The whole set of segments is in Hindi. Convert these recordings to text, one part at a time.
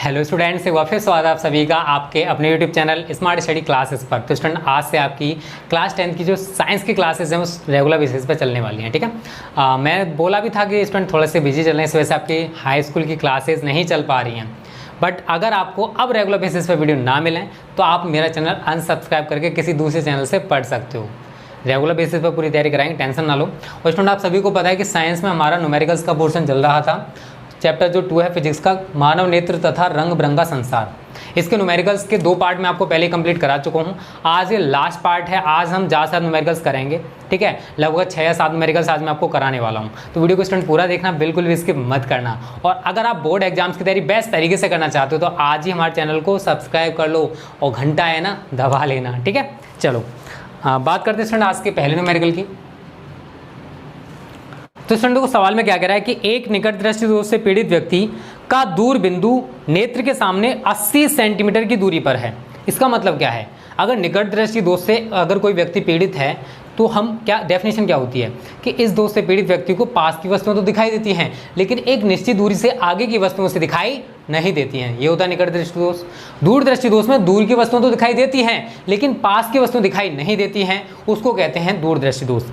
हेलो स्टूडेंट्स, एक बार फिर स्वागत है आप सभी का आपके अपने YouTube channel smart study classes पर। तो स्टूडेंट, आज से आपकी क्लास 10 की जो साइंस की क्लासेस हैं वो रेगुलर बेसिस पर चलने वाली हैं। ठीक है, मैं बोला भी था कि स्टूडेंट थोड़े से बिजी चल रहे हैं, इस वजह से आपकी हाई स्कूल की क्लासेस नहीं चल पा रही हैं। बट अगर आपको अब रेगुलर बेसिस पर वीडियो ना मिलें तो आप मेरा चैनल अनसब्सक्राइब करके किसी दूसरे चैनल से पढ़ सकते हो। रेगुलर बेसिस पर पूरी तैयारी कराएंगे, टेंशन ना लो। और स्टूडेंट, आप सभी को पता है कि साइंस में हमारा न्यूमेरिकल्स का पोर्शन चल रहा था। चैप्टर जो 2 है फिजिक्स का, मानव नेत्र तथा रंग बिरंगा संसार। इसके न्यूमेरिकल्स के 2 पार्ट में आपको पहले कंप्लीट करा चुका हूँ। आज ये लास्ट पार्ट है। आज हम ज़्यादा से ज़्यादा न्यूमेरिकल्स करेंगे। ठीक है, लगभग 6 या 7 न्यूमेरिकल्स आज मैं आपको कराने वाला हूँ। तो वीडियो को स्टूडेंट पूरा देखना, बिल्कुल भी स्किप मत करना। और अगर आप बोर्ड एग्जाम्स की तैयारी बेस्ट तरीके से करना चाहते हो तो आज ही हमारे चैनल को सब्सक्राइब कर लो और घंटा है ना दबा लेना। ठीक है, चलो बात करते हैं स्टूडेंट आज के पहले न्यूमेरिकल की। तो स्टूडेंट को सवाल में क्या कह रहा है कि एक निकट दृष्टि दोष से पीड़ित व्यक्ति का दूर बिंदु नेत्र के सामने 80 सेंटीमीटर की दूरी पर है। इसका मतलब क्या है? अगर निकट दृष्टि दोष से अगर कोई व्यक्ति पीड़ित है तो हम क्या डेफिनेशन क्या होती है कि इस दोष से पीड़ित व्यक्ति को पास की वस्तुएं तो दिखाई देती हैं लेकिन एक निश्चित दूरी से आगे की वस्तुओं से दिखाई नहीं देती हैं। ये होता है निकट दृष्टि दोष। दूर दृष्टि दोष में दूर की वस्तुएं तो दिखाई देती हैं लेकिन पास की वस्तुएं दिखाई नहीं देती हैं, उसको कहते हैं दूर दृष्टि दोष।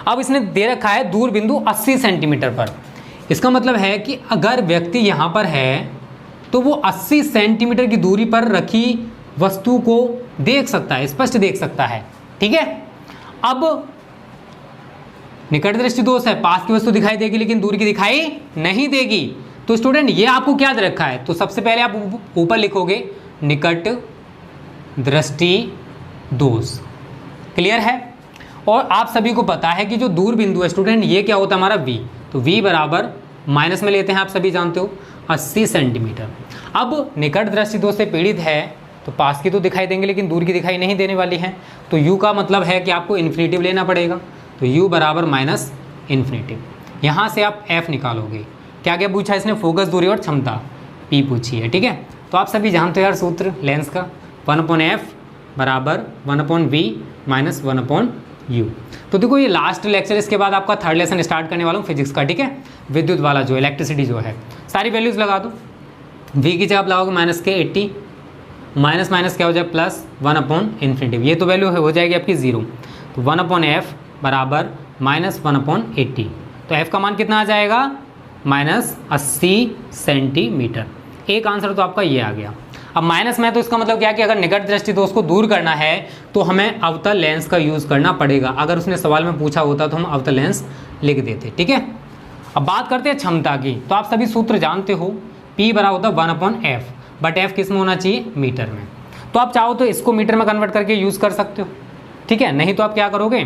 अब इसने दे रखा है दूर बिंदु 80 सेंटीमीटर पर। इसका मतलब है कि अगर व्यक्ति यहाँ पर है तो वो 80 सेंटीमीटर की दूरी पर रखी वस्तु को देख सकता है, स्पष्ट देख सकता है। ठीक है, अब निकट दृष्टि दोष है, पास की वस्तु दिखाई देगी लेकिन दूर की दिखाई नहीं देगी। तो स्टूडेंट ये आपको क्या दे रखा है? तो सबसे पहले आप ऊपर लिखोगे निकट दृष्टि दोष। क्लियर है? और आप सभी को पता है कि जो दूर बिंदु है स्टूडेंट, ये क्या होता है हमारा v। तो v बराबर माइनस में लेते हैं, आप सभी जानते हो 80 सेंटीमीटर। अब निकट दृष्टि दोष से पीड़ित है तो पास की तो दिखाई देंगे लेकिन दूर की दिखाई नहीं देने वाली है। तो u का मतलब है कि आपको इन्फिनेटिव लेना पड़ेगा। तो u बराबर माइनस इन्फिनेटिव। यहाँ से आप f निकालोगे। क्या क्या पूछा इसने? फोकस, दूरी और क्षमता p पूछी है। ठीक है, तो आप सभी जानते हो यार सूत्र लेंस का, 1/f बराबर 1/v माइनस 1/u। तो देखो ये लास्ट लेक्चर, इसके बाद आपका थर्ड लेसन स्टार्ट करने वाला हूँ फिजिक्स का। ठीक है, विद्युत वाला जो इलेक्ट्रिसिटी जो है, सारी वैल्यूज़ लगा दो। v की जगह आप लगाओगे माइनस के 80, माइनस माइनस क्या हो जाए प्लस 1/इन्फिनेटिव। ये तो वैल्यू हो जाएगी आपकी 0। तो 1/f बराबर माइनस 1/80। तो f का मान कितना आ जाएगा? Minus 80 centimetre. एक आंसर तो आपका ये आ गया। अब माइनस में तो इसका मतलब क्या कि अगर निकट दृष्टि दोष को दूर करना है तो हमें अवतल लेंस का यूज़ करना पड़ेगा। अगर उसने सवाल में पूछा होता तो हम अवतल लेंस लिख देते। ठीक है, अब बात करते हैं क्षमता की। तो आप सभी सूत्र जानते हो, P बराबर होता है 1/f, बट f किस में होना चाहिए? मीटर में। तो आप चाहो तो इसको मीटर में कन्वर्ट करके यूज़ कर सकते हो। ठीक है, नहीं तो आप क्या करोगे,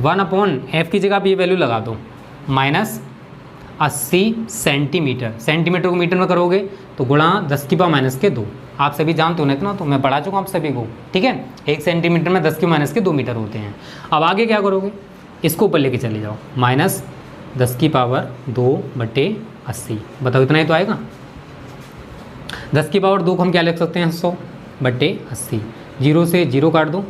1/f की जगह आप ये वैल्यू लगा दो, माइनस 80 सेंटीमीटर। सेंटीमीटर को मीटर में करोगे तो गुणा 10⁻2। आप सभी जानते हो ना इतना, तो मैं पढ़ा चुका हूँ आप सभी को। ठीक है, 1 सेंटीमीटर में 10⁻2 मीटर होते हैं। अब आगे क्या करोगे, इसको ऊपर लेके चले जाओ, माइनस 10⁻2/80। बताओ इतना ही तो आएगा। 10⁻2 को हम क्या लिख सकते हैं? 100/80। 0 से 0 काट दो,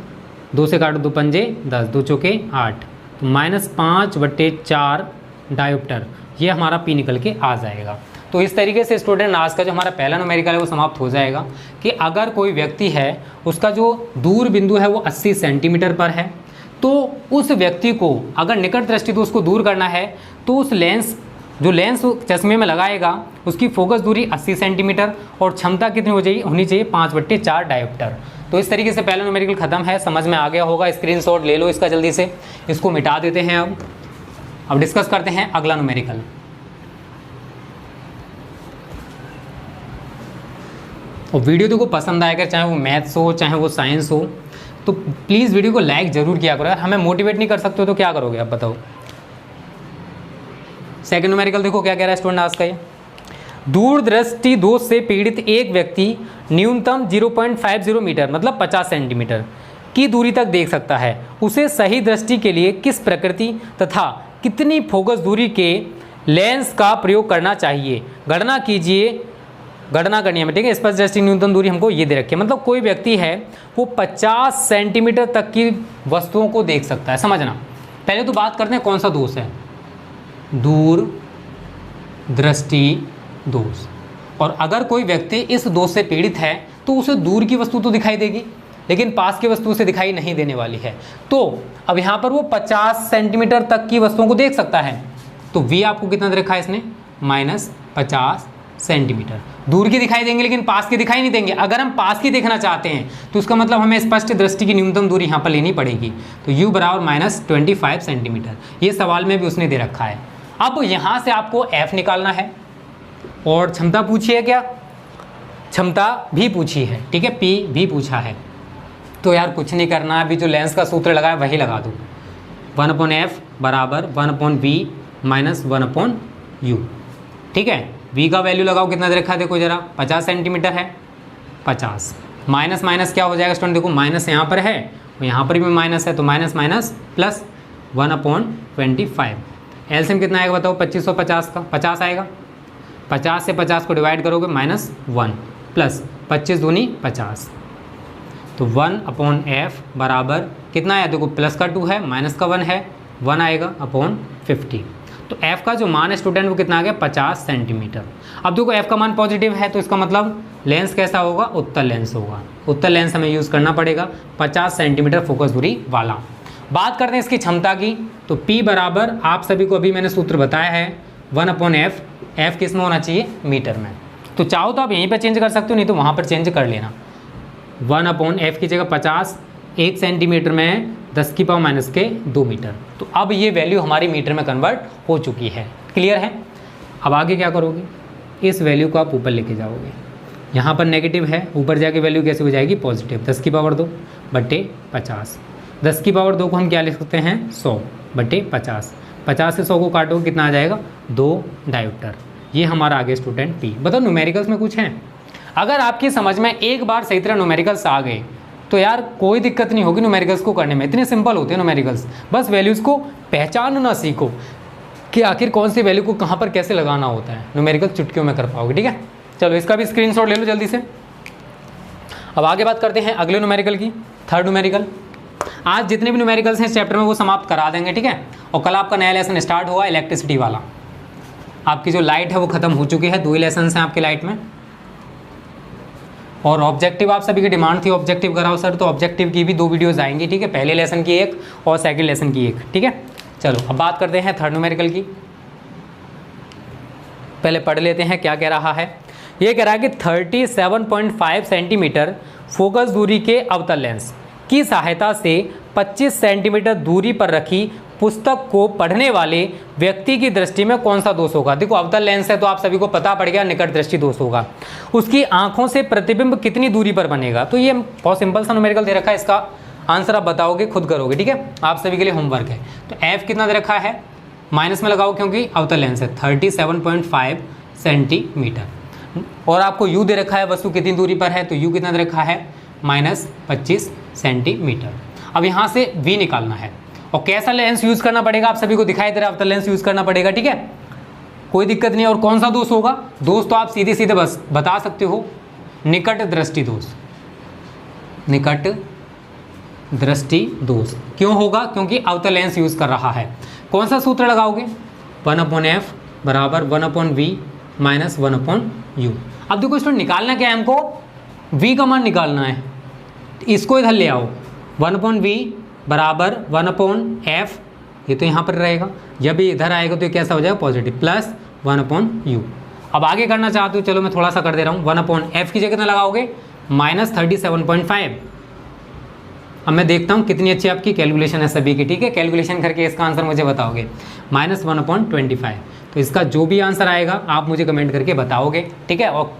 2 से काटो 2 पंजे 10, 2 चौके 8, तो माइनस 5/4 डायोप्टर। ये हमारा P निकल के आ जाएगा। तो इस तरीके से स्टूडेंट आज का जो हमारा पहला न्यूमेरिकल है वो समाप्त हो जाएगा कि अगर कोई व्यक्ति है उसका जो दूर बिंदु है वो 80 सेंटीमीटर पर है, तो उस व्यक्ति को अगर निकट दृष्टि दोष को दूर करना है तो उस लेंस जो लेंस चश्मे में लगाएगा उसकी फोकस दूरी 80 सेंटीमीटर और क्षमता कितनी होनी चाहिए? 5/4 डायोप्टर। तो इस तरीके से पहला न्यूमेरिकल खत्म है। समझ में आ गया होगा, स्क्रीनशॉट ले लो इसका जल्दी से। इसको मिटा देते हैं। अब डिस्कस करते हैं अगला न्यूमेरिकल। और वीडियो देखो पसंद आएगा, चाहे वो मैथ्स हो चाहे वो साइंस हो, तो प्लीज़ वीडियो को लाइक ज़रूर किया करो यार। हमें मोटिवेट नहीं कर सकते हो तो क्या करोगे आप बताओ। सेकंड न्यूमेरिकल देखो क्या कह रहा है स्टूडेंट आज का ये। दूर दृष्टि दोष से पीड़ित एक व्यक्ति न्यूनतम 0.50 मीटर मतलब 50 सेंटीमीटर की दूरी तक देख सकता है। उसे सही दृष्टि के लिए किस प्रकृति तथा कितनी फोकस दूरी के लेंस का प्रयोग करना चाहिए? गणना कीजिए, गणना करनी है। ठीक है, स्पष्ट दृष्टि न्यूनतम दूरी हमको ये दे रखी है। मतलब कोई व्यक्ति है वो 50 सेंटीमीटर तक की वस्तुओं को देख सकता है। समझना, पहले तो बात करते हैं कौन सा दोष है, दूर दृष्टि दोष। और अगर कोई व्यक्ति इस दोष से पीड़ित है तो उसे दूर की वस्तु तो दिखाई देगी, लेकिन पास की वस्तु उसे दिखाई नहीं देने वाली है। तो अब यहाँ पर वो 50 सेंटीमीटर तक की वस्तुओं को देख सकता है। तो v आपको कितना दे रखा है इसने, -50 सेंटीमीटर। दूर की दिखाई देंगे लेकिन पास की दिखाई नहीं देंगे। अगर हम पास की देखना चाहते हैं तो उसका मतलब हमें स्पष्ट दृष्टि की न्यूनतम दूरी यहाँ पर लेनी पड़ेगी। तो u बराबर -25 सेंटीमीटर, ये सवाल में भी उसने दे रखा है। अब यहाँ से आपको f निकालना है और क्षमता पूछी है क्या, क्षमता भी पूछी है, ठीक है, p भी पूछा है। तो यार कुछ नहीं करना है, अभी जो लेंस का सूत्र लगा है वही लगा दो। 1/f बराबर 1/v माइनस 1/u, ठीक है। v का वैल्यू लगाओ, कितना दे रखा है देखो जरा, 50 सेंटीमीटर है, 50 माइनस माइनस क्या हो जाएगा स्टूडेंट, देखो माइनस यहाँ पर है और यहाँ पर भी माइनस है, तो माइनस माइनस प्लस 1/25। एलसीएम कितना आएगा बताओ, 2550 का 50 आएगा। 50 से 50 को डिवाइड करोगे -1 प्लस 25 दूनी 50, तो 1/f बराबर कितना आया देखो, प्लस का 2 है, माइनस का 1 है, 1 आएगा /50। तो f का जो मान है स्टूडेंट वो कितना आ गया, 50 सेंटीमीटर। अब देखो f का मान पॉजिटिव है तो इसका मतलब लेंस कैसा होगा, उत्तल लेंस होगा। उत्तल लेंस हमें यूज़ करना पड़ेगा 50 सेंटीमीटर फोकस दूरी वाला। बात करते हैं इसकी क्षमता की, तो p बराबर आप सभी को अभी मैंने सूत्र बताया है 1/f। f किस में होना चाहिए, मीटर में। तो चाहो तो आप यहीं पर चेंज कर सकते हो, नहीं तो वहाँ पर चेंज कर लेना। 1/f की जगह 50, 1 सेंटीमीटर में 10⁻2 मीटर। तो अब ये वैल्यू हमारी मीटर में कन्वर्ट हो चुकी है। क्लियर है। अब आगे क्या करोगे, इस वैल्यू को आप ऊपर लेके जाओगे। यहाँ पर नेगेटिव है, ऊपर जाके वैल्यू कैसे हो जाएगी, पॉजिटिव। 10⁻2/50। 10⁻2 को हम क्या लिख सकते हैं, 100/50। 50 से 100 को काटोगे कितना आ जाएगा, 2 डायोप्टर। ये हमारा आगे स्टूडेंट p। बताओ न्यूमेरिकल्स में कुछ है, अगर आपकी समझ में एक बार सही तरह न्यूमेरिकल्स आ गए तो यार कोई दिक्कत नहीं होगी न्यूमेरिकल्स को करने में। इतने सिंपल होते हैं न्यूमेरिकल्स, बस वैल्यूज़ को पहचानना सीखो कि आखिर कौन सी वैल्यू को कहाँ पर कैसे लगाना होता है। न्यूमेरिकल्स चुटकियों में कर पाओगे, ठीक है। चलो इसका भी स्क्रीनशॉट ले लो जल्दी से। अब आगे बात करते हैं अगले न्यूमेरिकल की, थर्ड न्यूमेरिकल। आज जितने भी न्यूमेरिकल्स हैं इस चैप्टर में वो समाप्त करा देंगे, ठीक है। और कल आपका नया लेसन स्टार्ट हुआ इलेक्ट्रिसिटी वाला। आपकी जो लाइट है वो खत्म हो चुकी है, 2 ही लेसन हैं आपकी लाइट में। और ऑब्जेक्टिव आप सभी की डिमांड थी ऑब्जेक्टिव कराओ सर, तो ऑब्जेक्टिव की भी 2 वीडियोज़ आएंगी, ठीक है। पहले लेसन की एक और सेकंड लेसन की एक, ठीक है। चलो अब बात करते हैं थर्ड न्यूमेरिकल की। पहले पढ़ लेते हैं क्या कह रहा है। ये कह रहा है कि 37.5 सेंटीमीटर फोकस दूरी के अवतल लेंस की सहायता से 25 सेंटीमीटर दूरी पर रखी पुस्तक को पढ़ने वाले व्यक्ति की दृष्टि में कौन सा दोष होगा। देखो अवतल लेंस है तो आप सभी को पता पड़ गया, निकट दृष्टि दोष होगा। उसकी आंखों से प्रतिबिंब कितनी दूरी पर बनेगा। तो ये बहुत सिंपल सा न्यूमेरिकल दे रखा है, इसका आंसर आप बताओगे, खुद करोगे, ठीक है। आप सभी के लिए होमवर्क है। तो f कितना दे रखा है, माइनस में लगाओ क्योंकि अवतल लेंस है, 37.5 सेंटीमीटर। और आपको u दे रखा है, वस्तु कितनी दूरी पर है, तो u कितना दे रखा है, -25 सेंटीमीटर। अब यहाँ से v निकालना है और कैसा लेंस यूज़ करना पड़ेगा, आप सभी को दिखाई दे रहा है, अवतल लेंस यूज़ करना पड़ेगा, ठीक है। कोई दिक्कत नहीं। और कौन सा दोष होगा, दोष तो आप सीधे सीधे बस बता सकते हो, निकट दृष्टि दोष। निकट दृष्टि दोष क्यों होगा, क्योंकि अवतल लेंस यूज़ कर रहा है। कौन सा सूत्र लगाओगे, 1/f बराबर 1/v माइनस 1/u। अब देखो स्टूडेंट निकालना क्या है हमको, v का मान निकालना है। इसको इधर ले आओ, 1/v बराबर 1/f, ये तो यहाँ पर रहेगा, जब ये इधर आएगा तो ये कैसा हो जाएगा, पॉजिटिव, प्लस 1/u। अब आगे करना चाहते हो, चलो मैं थोड़ा सा कर दे रहा हूँ। 1/f की जगह कितना लगाओगे, -37.5। अब मैं देखता हूँ कितनी अच्छी आपकी कैलकुलेशन है सभी की, ठीक है। कैलकुलेशन करके इसका आंसर मुझे बताओगे, -1/25। तो इसका जो भी आंसर आएगा आप मुझे कमेंट करके बताओगे, ठीक है। और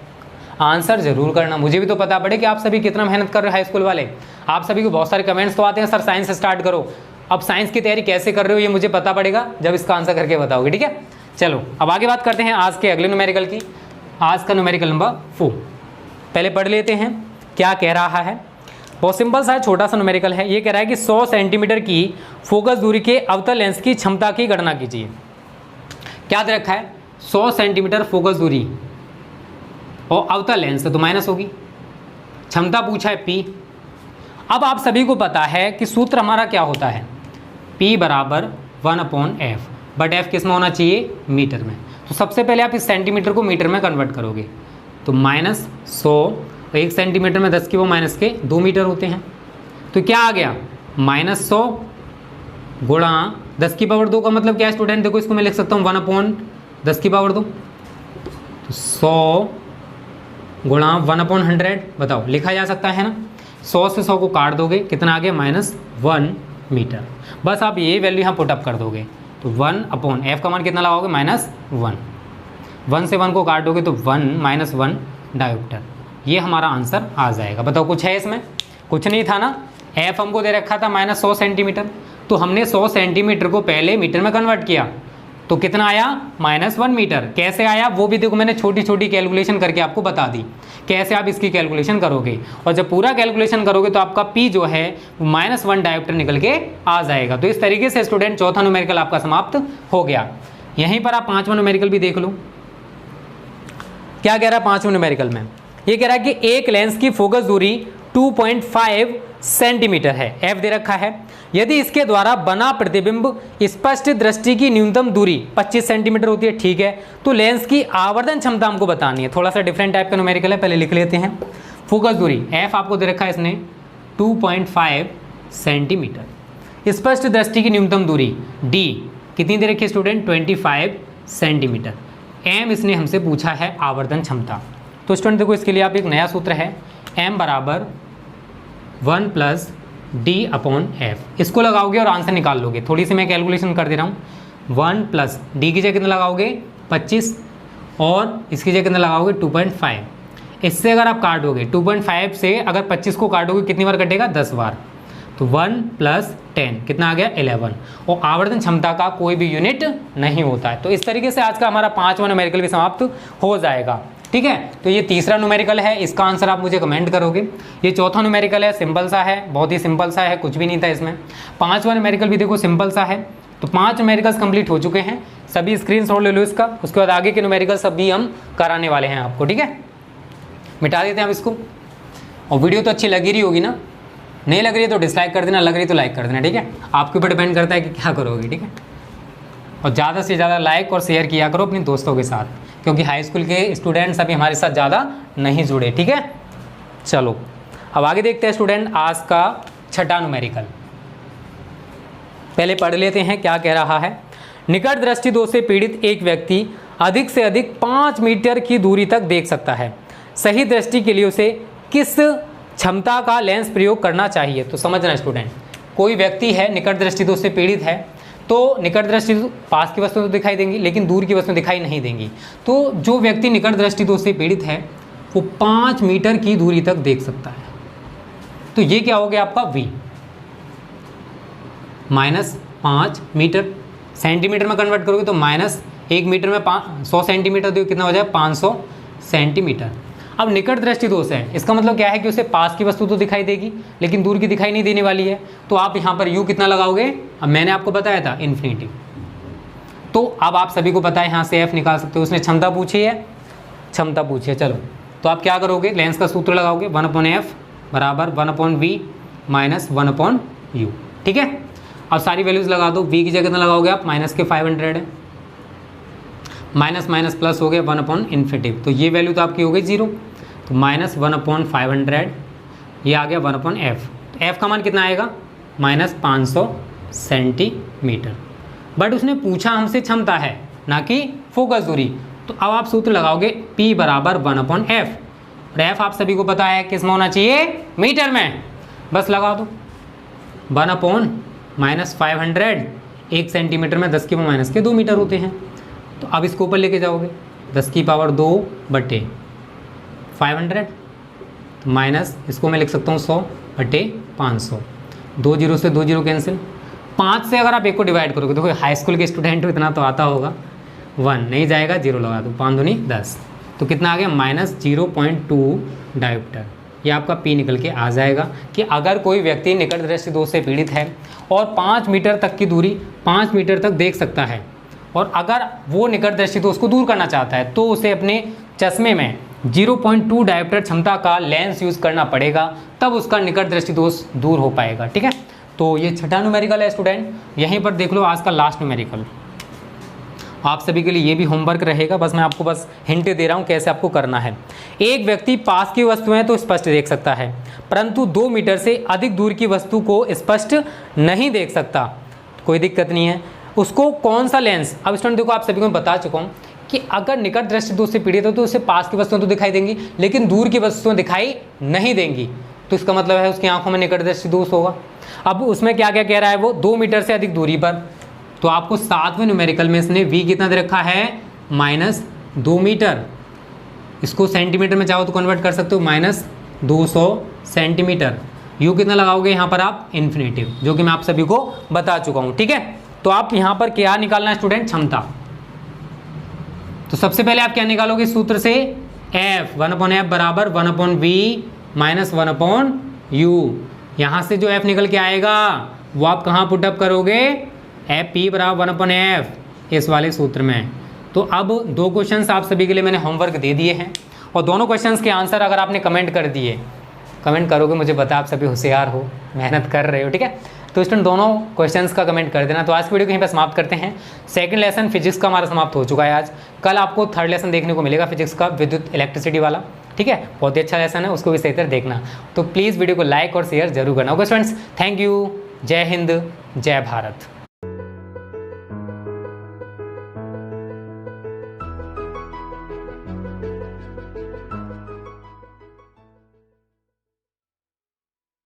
आंसर जरूर करना, मुझे भी तो पता पड़े कि आप सभी कितना मेहनत कर रहे हो। हाई स्कूल वाले आप सभी को बहुत सारे कमेंट्स तो आते हैं, सर साइंस स्टार्ट करो। अब साइंस की तैयारी कैसे कर रहे हो ये मुझे पता पड़ेगा जब इसका आंसर करके बताओगे, ठीक है। चलो अब आगे बात करते हैं आज के अगले न्यूमेरिकल की। आज का न्यूमेरिकल नंबर 4 पहले पढ़ लेते हैं क्या कह रहा है। बहुत सिंपल सा है, छोटा सा न्यूमेरिकल है। ये कह रहा है कि 100 सेंटीमीटर की फोकस दूरी के अवतल लेंस की क्षमता की गणना कीजिए। क्या दे रखा है, 100 सेंटीमीटर फोकस दूरी और अवतल लेंस है तो माइनस होगी। क्षमता पूछा है p। अब आप सभी को पता है कि सूत्र हमारा क्या होता है, p बराबर 1/f, बट f किस में होना चाहिए, मीटर में। तो सबसे पहले आप इस सेंटीमीटर को मीटर में कन्वर्ट करोगे। तो -100, 1 सेंटीमीटर में 10 की वो माइनस के 2 मीटर होते हैं। तो क्या आ गया, -100 गुणा 10 की पावर 2 का मतलब क्या है स्टूडेंट, देखो इसको मैं लिख सकता हूँ 1/10 की पावर 2, तो 100 गुणा 1/100, बताओ लिखा जा सकता है ना। 100 से 100 को काट दोगे, कितना आ गया, -1 मीटर। बस आप ये वैल्यू यहाँ पुटअप कर दोगे, तो 1/f का मान कितना लगाओगे, -1। 1 से 1 को काट दोगे तो 1 डायोप्टर। ये हमारा आंसर आ जाएगा। बताओ कुछ है इसमें, कुछ नहीं था ना। f हमको दे रखा था -100 सेंटीमीटर, तो हमने 100 सेंटीमीटर को पहले मीटर में कन्वर्ट किया, तो कितना आया, -1 मीटर। कैसे आया वो भी देखो मैंने छोटी छोटी कैलकुलेशन करके आपको बता दी, कैसे आप इसकी कैलकुलेशन करोगे। और जब पूरा कैलकुलेशन करोगे तो आपका P जो है -1 डायोप्टर निकल के आ जाएगा। तो इस तरीके से स्टूडेंट चौथा न्यूमेरिकल आपका समाप्त हो गया। यहीं पर आप पांचवा न्यूमेरिकल भी देख लो, क्या कह रहा है पांचवें न्यूमेरिकल में। ये कह रहा है कि एक लेंस की फोकस दूरी 2.5 सेंटीमीटर है, f दे रखा है। यदि इसके द्वारा बना प्रतिबिंब स्पष्ट दृष्टि की न्यूनतम दूरी 25 सेंटीमीटर होती है, ठीक है। तो लेंस की आवर्धन क्षमता हमको बतानी है। थोड़ा सा डिफरेंट टाइप का न्यूमेरिकल है, पहले लिख लेते हैं। फोकस दूरी f आपको दे रखा है इसने 2.5 सेंटीमीटर। स्पष्ट दृष्टि की न्यूनतम दूरी d कितनी दे रखी है स्टूडेंट, 25 सेंटीमीटर। m इसने हमसे पूछा है आवर्धन क्षमता। तो स्टूडेंट देखो इसके लिए आप एक नया सूत्र है, m बराबर 1 + d/f, इसको लगाओगे और आंसर निकाल लोगे। थोड़ी सी मैं कैलकुलेशन कर दे रहा हूँ। 1 + d की जगह कितना लगाओगे, 25, और इसकी जगह कितना लगाओगे, 2.5। इससे अगर आप काटोगे 2.5 से अगर 25 को काटोगे कितनी बार कटेगा, 10 बार। तो 1 + 10 कितना आ गया, 11। और आवर्धन क्षमता का कोई भी यूनिट नहीं होता है। तो इस तरीके से आज का हमारा पांचवा न्यूमेरिकल भी समाप्त हो जाएगा, ठीक है। तो ये तीसरा न्यूमेरिकल है, इसका आंसर आप मुझे कमेंट करोगे। ये चौथा न्यूमेरिकल है, सिंपल सा है, बहुत ही सिंपल सा है, कुछ भी नहीं था इसमें। पांचवा न्यूमेरिकल भी देखो सिंपल सा है। तो 5 न्यूमेरिकल्स कंप्लीट हो चुके हैं, सभी स्क्रीनशॉट ले लो इसका। उसके बाद आगे के न्यूमेरिकल सभी हम कराने वाले हैं आपको, ठीक है। मिटा देते हैं हम इसको। और वीडियो तो अच्छी लगी रही होगी ना, नहीं लग रही है तो डिसलाइक कर देना, लग रही तो लाइक कर देना, ठीक है। आपके ऊपर डिपेंड करता है कि क्या करोगे, ठीक है। और ज़्यादा से ज़्यादा लाइक और शेयर किया करो अपने दोस्तों के साथ, क्योंकि हाई स्कूल के स्टूडेंट्स अभी हमारे साथ ज़्यादा नहीं जुड़े, ठीक है। चलो अब आगे देखते हैं स्टूडेंट आज का छठा न्यूमेरिकल। पहले पढ़ लेते हैं क्या कह रहा है। निकट दृष्टि दोष से पीड़ित एक व्यक्ति अधिक से अधिक 5 मीटर की दूरी तक देख सकता है। सही दृष्टि के लिए उसे किस क्षमता का लेंस प्रयोग करना चाहिए। तो समझना स्टूडेंट, कोई व्यक्ति है निकट दृष्टि दोष से पीड़ित है, तो निकट दृष्टि पास की वस्तु तो दिखाई देंगी लेकिन दूर की वस्तु दिखाई नहीं देंगी। तो जो व्यक्ति निकट दृष्टि दोष से पीड़ित है वो 5 मीटर की दूरी तक देख सकता है। तो ये क्या हो गया आपका v, -5 मीटर। सेंटीमीटर में कन्वर्ट करोगे तो -1 मीटर में 100 सेंटीमीटर देखो कितना हो जाए, 500 सेंटीमीटर। अब निकट दृष्टि दोष है, इसका मतलब क्या है कि उसे पास की वस्तु तो दिखाई देगी लेकिन दूर की दिखाई नहीं देने वाली है। तो आप यहाँ पर u कितना लगाओगे, अब मैंने आपको बताया था इन्फिनिटी। तो अब आप सभी को पता है यहाँ से f निकाल सकते हो। उसने क्षमता पूछी है, क्षमता पूछी है। चलो तो आप क्या करोगे, लेंस का सूत्र लगाओगे, 1/f बराबर 1/v - 1/u, ठीक है। अब सारी वैल्यूज़ लगा दो। v की जगह कितना लगाओगे आप, -500 है, माइनस प्लस हो गया 1/∞। तो ये वैल्यू तो आपकी हो गई 0। तो -1/500 ये आ गया 1/f। तो f का मान कितना आएगा, -500 सेंटीमीटर। बट उसने पूछा हमसे क्षमता है ना कि फोकस दूरी। तो अब आप सूत्र लगाओगे P बराबर 1/f। और f आप सभी को पता है किस में होना चाहिए, मीटर में। बस लगा दो 1/-500, 1 सेंटीमीटर में 10 की पावर माइनस के 2 मीटर होते हैं। तो अब इसको ऊपर लेके जाओगे 10 की पावर 2/500 माइनस इसको मैं लिख सकता हूँ 100/500। 2 जीरो से 2 जीरो कैंसिल। 5 से अगर आप एक को डिवाइड करोगे, देखो हाई स्कूल के स्टूडेंट हो इतना तो आता होगा, 1 नहीं जाएगा, 0 लगा दो, 5 दूनी 10। तो कितना आ गया, -0.2 डायोप्टर। ये आपका P निकल के आ जाएगा कि अगर कोई व्यक्ति निकट दृष्टि दोष से पीड़ित है और 5 मीटर तक की दूरी 5 मीटर तक देख सकता है, और अगर वो निकट दृष्टि दोष को दूर करना चाहता है तो उसे अपने चश्मे में 0.2 डायोप्टर क्षमता का लेंस यूज़ करना पड़ेगा, तब उसका निकट दृष्टि दोष दूर हो पाएगा, ठीक है। तो ये छठा न्यूमेरिकल है स्टूडेंट। यहीं पर देख लो आज का लास्ट न्यूमेरिकल। आप सभी के लिए ये भी होमवर्क रहेगा, बस मैं आपको बस हिंट दे रहा हूँ कैसे आपको करना है। एक व्यक्ति पास की वस्तुएं तो स्पष्ट देख सकता है, परंतु 2 मीटर से अधिक दूर की वस्तु को स्पष्ट नहीं देख सकता। कोई दिक्कत नहीं है, उसको कौन सा लेंस, अब स्टूडेंट देखो आप सभी को मैं बता चुका हूँ कि अगर निकट दृष्टि दोष से पीड़ित हो तो उसे पास की वस्तुएं तो दिखाई देंगी, लेकिन दूर की वस्तुएं दिखाई नहीं देंगी, तो इसका मतलब है उसकी आंखों में निकट दृष्टि दोष होगा। अब उसमें क्या क्या कह रहा है वो, 2 मीटर से अधिक दूरी पर, तो आपको 7वें न्यूमेरिकल में इसने v कितना दे रखा है, -2 मीटर। इसको सेंटीमीटर में चाहो तो कन्वर्ट कर सकते हो, -200 सेंटीमीटर। u कितना लगाओगे यहाँ पर आप, इन्फिनेटिव, जो कि मैं आप सभी को बता चुका हूँ, ठीक है। तो आप यहाँ पर क्या निकालना है स्टूडेंट, क्षमता। तो सबसे पहले आप क्या निकालोगे सूत्र से, f 1/f बराबर 1/v माइनस 1/u। यहाँ से जो f निकल के आएगा वो आप कहाँ पुटअप करोगे, f बराबर 1/f इस वाले सूत्र में। तो अब 2 क्वेश्चंस आप सभी के लिए मैंने होमवर्क दे दिए हैं, और दोनों क्वेश्चंस के आंसर अगर आपने कमेंट कर दिए, कमेंट करोगे मुझे बता आप सभी होशियार हो, मेहनत कर रहे हो, ठीक है। तो स्टूडेंट दोनों क्वेश्चंस का कमेंट कर देना। तो आज की वीडियो को यहीं पर समाप्त करते हैं। सेकंड लेसन फिजिक्स का हमारा समाप्त हो चुका है आज। कल आपको थर्ड लेसन देखने को मिलेगा फिजिक्स का, विद्युत इलेक्ट्रिसिटी वाला, ठीक है। बहुत ही अच्छा लेसन है, उसको भी सही तरह देखना। तो प्लीज़ वीडियो को लाइक और शेयर जरूर करना। Okay students, thank you. जय हिंद, जय भारत।